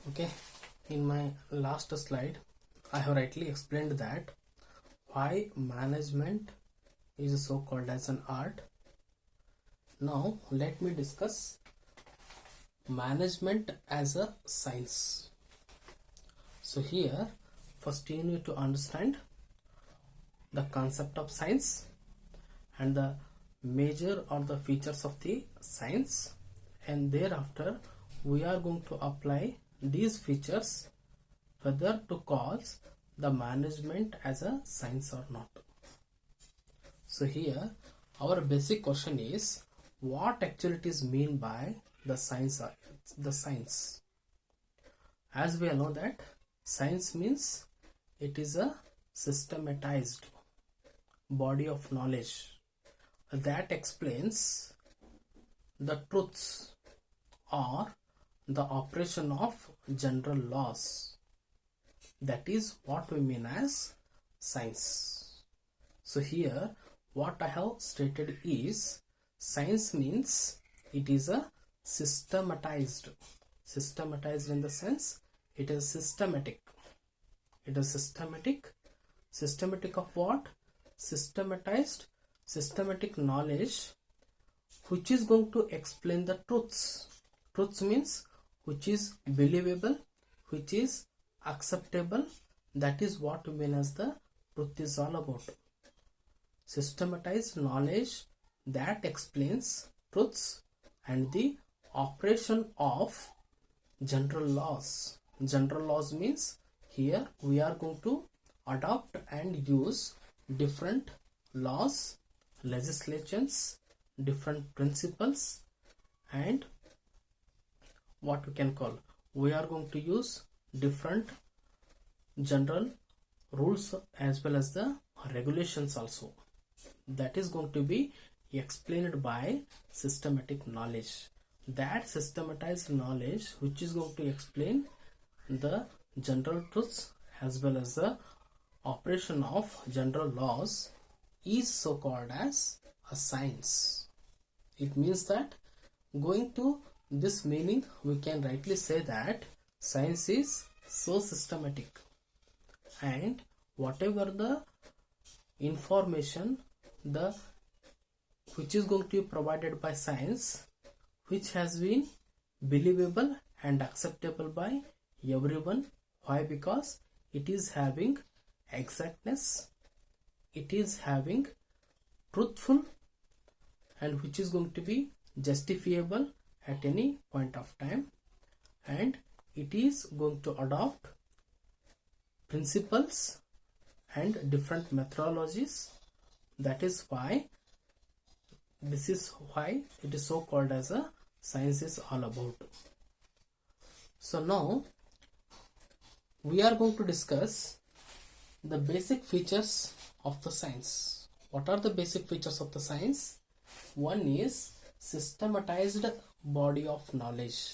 Okay, in my last slide I have rightly explained that why management is so called as an art. Now let me discuss management as a science. So here first you need to understand the concept of science and the major or the features of the science, and thereafter we are going to apply these features whether to call the management as a science or not. So here our basic question is, what actually it is mean by the science As we all know that science means it is a systematized body of knowledge that explains the truths or the operation of general laws. That is what we mean as science. So here what I have stated is, science means it is a systematized in the sense it is systematic. It is systematic of what? Systematic knowledge which is going to explain the truths. Truths means which is believable, which is acceptable. That is what we mean as the truth is all about. Systematized knowledge that explains truths and the operation of general laws. General laws means here we are going to adopt and use different laws, legislations, different principles, and what we can call, we are going to use different general rules as well as the regulations also. That is going to be explained by systematic knowledge. That systematized knowledge which is going to explain the general truths as well as the operation of general laws is so called as a science. It means that, going to this meaning, we can rightly say that science is so systematic, and whatever the information which is going to be provided by science, which has been believable and acceptable by everyone. Why? Because it is having exactness, it is having truthful, and which is going to be justifiable at any point of time, and it is going to adopt principles and different methodologies. That is why it is so called as a science is all about. So now we are going to discuss the basic features of the science. What are the basic features of the science? One is systematized body of knowledge.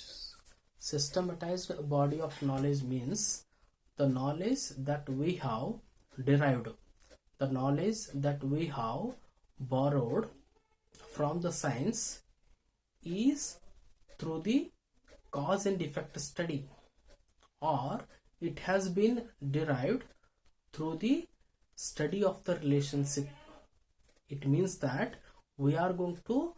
Systematized body of knowledge means the knowledge that we have derived, the knowledge that we have borrowed from the science is through the cause and effect study, or it has been derived through the study of the relationship. It means that we are going to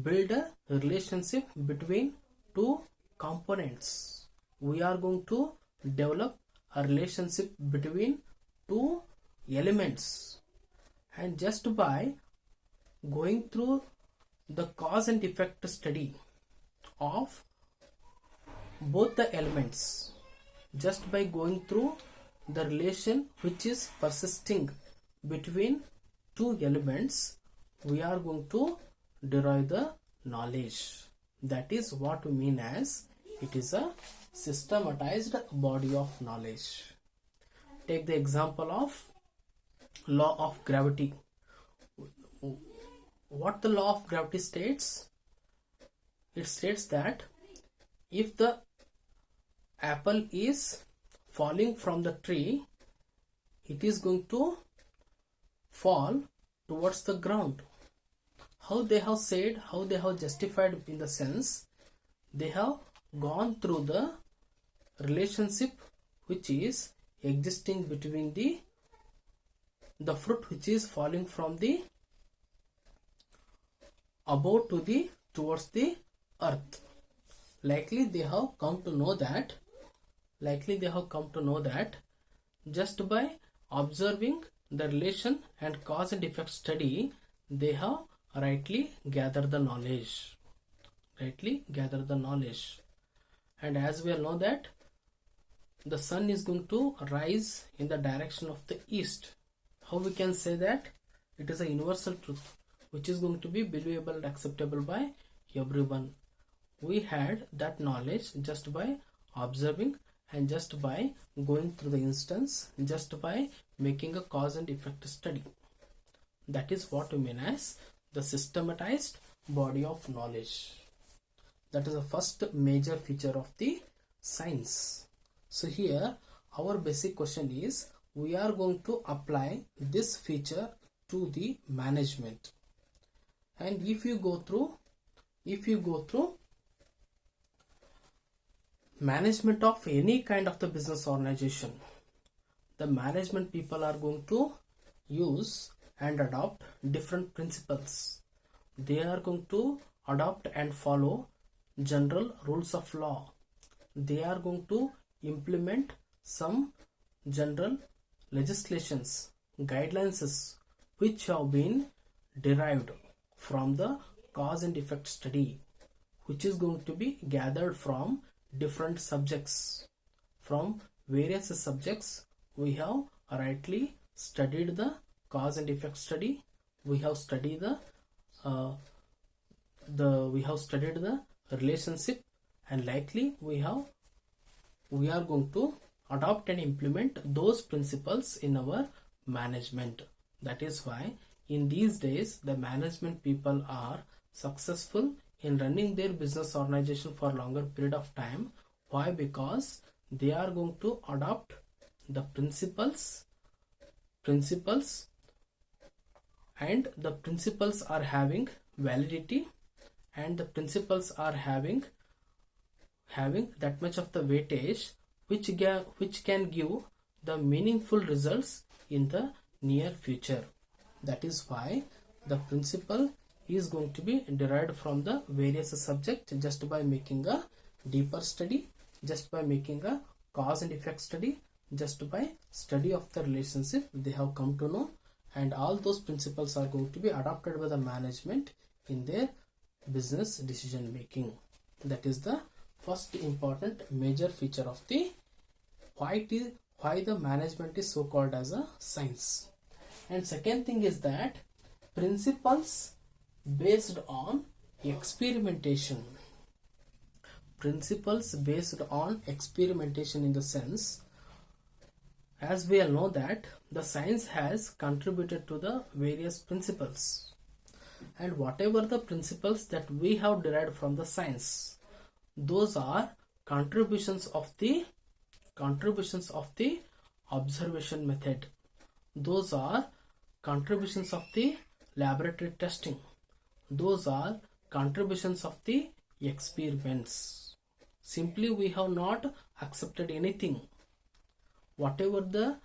build a relationship between two components. We are going to develop a relationship between two elements, and just by going through the cause and effect study of both the elements, just by going through the relation which is persisting between two elements, we are going to derive the knowledge. That is what we mean as it is a systematized body of knowledge. Take the example of law of gravity. What the law of gravity states? It states that if the apple is falling from the tree, it is going to fall towards the ground. How they have said, how they have justified, in the sense they have gone through the relationship which is existing between the fruit which is falling from the above to the towards the earth. Likely they have come to know that just by observing the relation and cause and effect study, they have rightly gathered the knowledge. And as we all know that the sun is going to rise in the direction of the east, how we can say that? It is a universal truth which is going to be believable and acceptable by everyone. We had that knowledge just by observing and just by going through the instance, just by making a cause and effect study. That is what we mean as the systematized body of knowledge. That is the first major feature of the science. So here our basic question is, we are going to apply this feature to the management. And if you go through management of any kind of the business organization, the management people are going to use and adopt different principles. They are going to adopt and follow general rules of law. They are going to implement some general legislations, guidelines which have been derived from the cause and effect study, which is going to be gathered from different subjects. From various subjects, we have rightly studied the cause and effect study. We have studied the relationship, and likely we are going to adopt and implement those principles in our management. That is why in these days the management people are successful in running their business organization for a longer period of time. Why? Because they are going to adopt the principles, and the principles are having validity, and the principles are having that much of the weightage which can give the meaningful results in the near future. That is why the principle is going to be derived from the various subjects just by making a deeper study, just by making a cause and effect study, just by study of the relationship they have come to know, and all those principles are going to be adopted by the management in their business decision making. That is the first important major feature of the why the management is so called as a science. And second thing is that principles based on experimentation. Principles based on experimentation in the sense, as we all know that the science has contributed to the various principles, and whatever the principles that we have derived from the science, those are contributions of the observation method. Those are contributions of the laboratory testing. Those are contributions of the experiments. Simply we have not accepted anything. Whatever the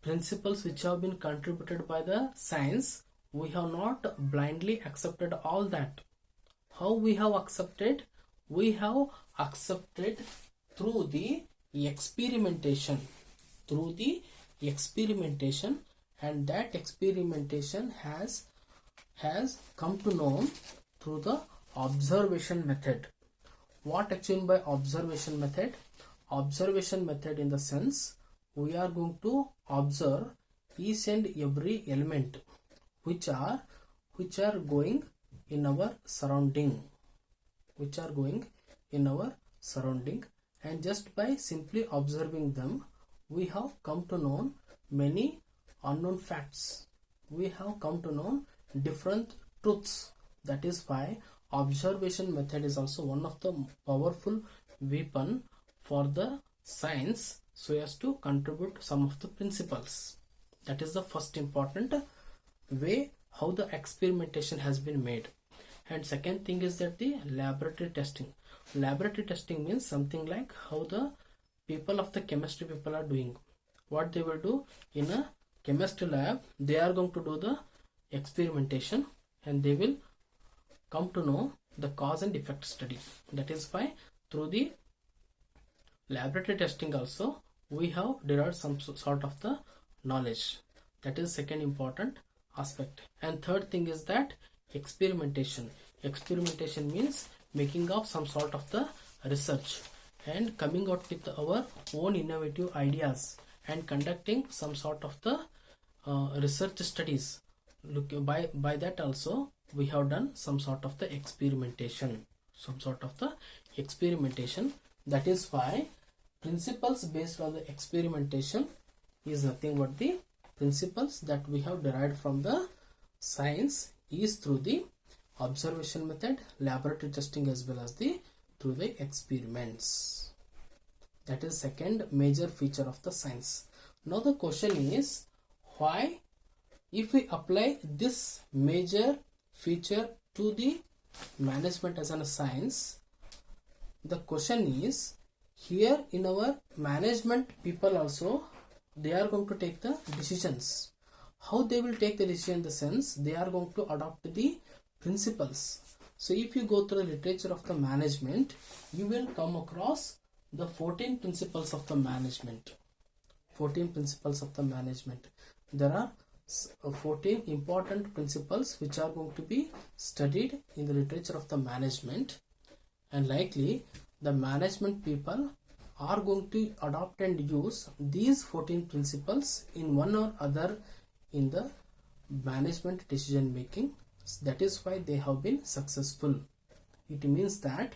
principles which have been contributed by the science, we have not blindly accepted all that. How we have accepted? We have accepted through the experimentation. And that experimentation has come to know through the observation method. What actually by observation method? Observation method in the sense, we are going to observe each and every element which are going in our surrounding, and just by simply observing them, we have come to know many unknown facts. We have come to know different truths. That is why observation method is also one of the powerful weapon for the science, so as to contribute some of the principles. That is the first important way how the experimentation has been made. And second thing is that the laboratory testing. Laboratory testing means something like how the people of the chemistry people are doing. What they will do in a chemistry lab, they are going to do the experimentation and they will come to know the cause and effect study. That is why through the laboratory testing also we have derived some sort of the knowledge. That is second important aspect. And third thing is that experimentation. Experimentation means making up some sort of the research and coming out with our own innovative ideas and conducting some sort of the research studies. Look, by that also we have done some sort of the experimentation. That is why principles based on the experimentation is nothing but the principles that we have derived from the science is through the observation method, laboratory testing, as well as the through the experiments. That is second major feature of the science. Now the question is, why, if we apply this major feature to the management as a science, the question is, here in our management people also, they are going to take the decisions. How they will take the decision in the sense, they are going to adopt the principles. So if you go through the literature of the management, you will come across the 14 principles of the management. 14 principles of the management. There are 14 important principles which are going to be studied in the literature of the management, and likely the management people are going to adopt and use these 14 principles in one or other in the management decision making. That is why they have been successful. It means that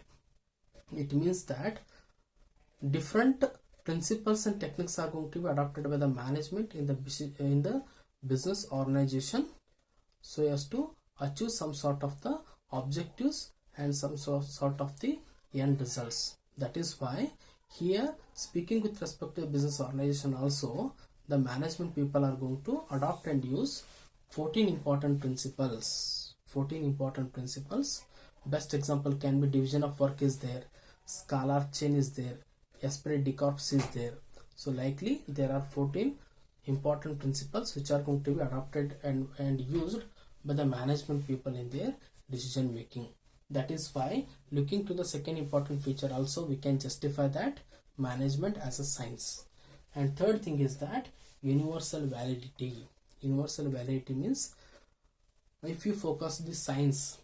different principles and techniques are going to be adopted by the management in the business organization so as to achieve some sort of the objectives and some sort of the end results. That is why here, speaking with respect to the business organization also, the management people are going to adopt and use 14 important principles. 14 important principles. Best example can be division of work is there, scalar chain is there, esprit de corps is there. So likely there are 14 important principles which are going to be adopted and used by the management people in their decision making. That is why, looking to the second important feature also, we can justify that management as a science. And third thing is that universal validity. Universal validity means, if you focus the science,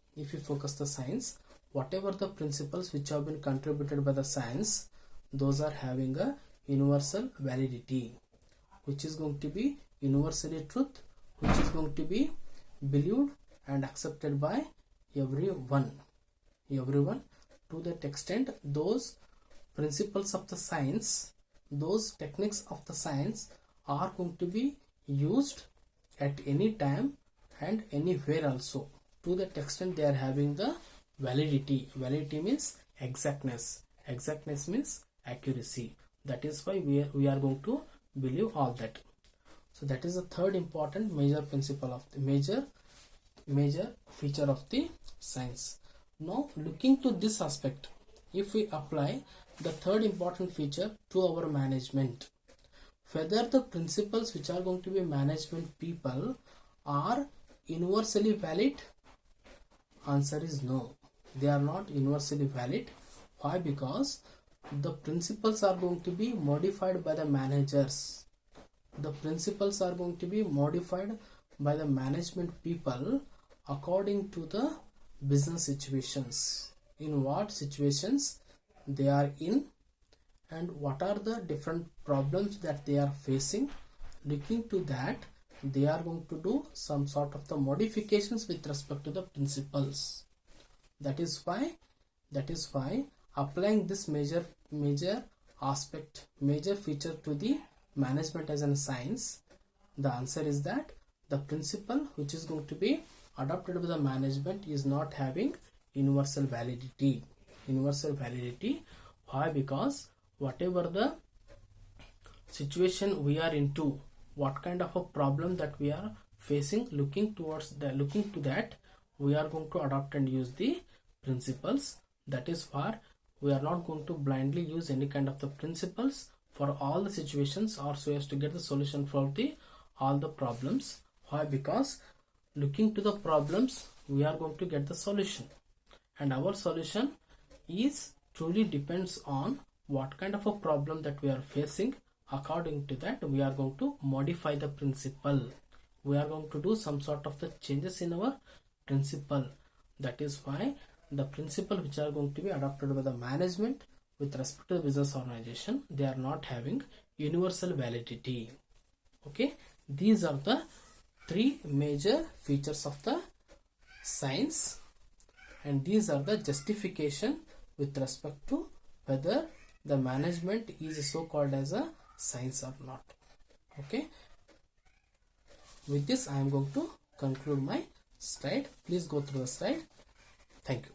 whatever the principles which have been contributed by the science, those are having a universal validity, which is going to be universally truth, which is going to be believed and accepted by everyone. To that extent, those principles of the science, those techniques of the science are going to be used at any time and anywhere also. To that extent, they are having the validity. Validity means exactness. Exactness means accuracy. That is why we are going to believe all that. So that is the third important major principle of the major feature of the science. Now looking to this aspect, if we apply the third important feature to our management, whether the principles which are going to be management people are universally valid, answer is no. They are not universally valid. Why? Because the principles are going to be modified by the managers. The principles are going to be modified by the management people according to the business situations. In what situations they are in and what are the different problems that they are facing. Looking to that, they are going to do some sort of the modifications with respect to the principles. That is why applying this major aspect, major feature to the management as a science, the answer is that the principle which is going to be adopted by the management is not having universal validity. Why? Because whatever the situation we are into, what kind of a problem that we are facing, looking to that, we are going to adopt and use the principles. That is We are not going to blindly use any kind of the principles for all the situations or so as to get the solution for the all the problems. Why? Because looking to the problems we are going to get the solution, and our solution is truly depends on what kind of a problem that we are facing. According to that we are going to modify the principle. We are going to do some sort of the changes in our principle. That is why the principle which are going to be adopted by the management with respect to the business organization, they are not having universal validity. Okay, these are the three major features of the science, and these are the justification with respect to whether the management is so called as a science or not. Okay, with this I am going to conclude my slide. Please go through the slide. Thank you.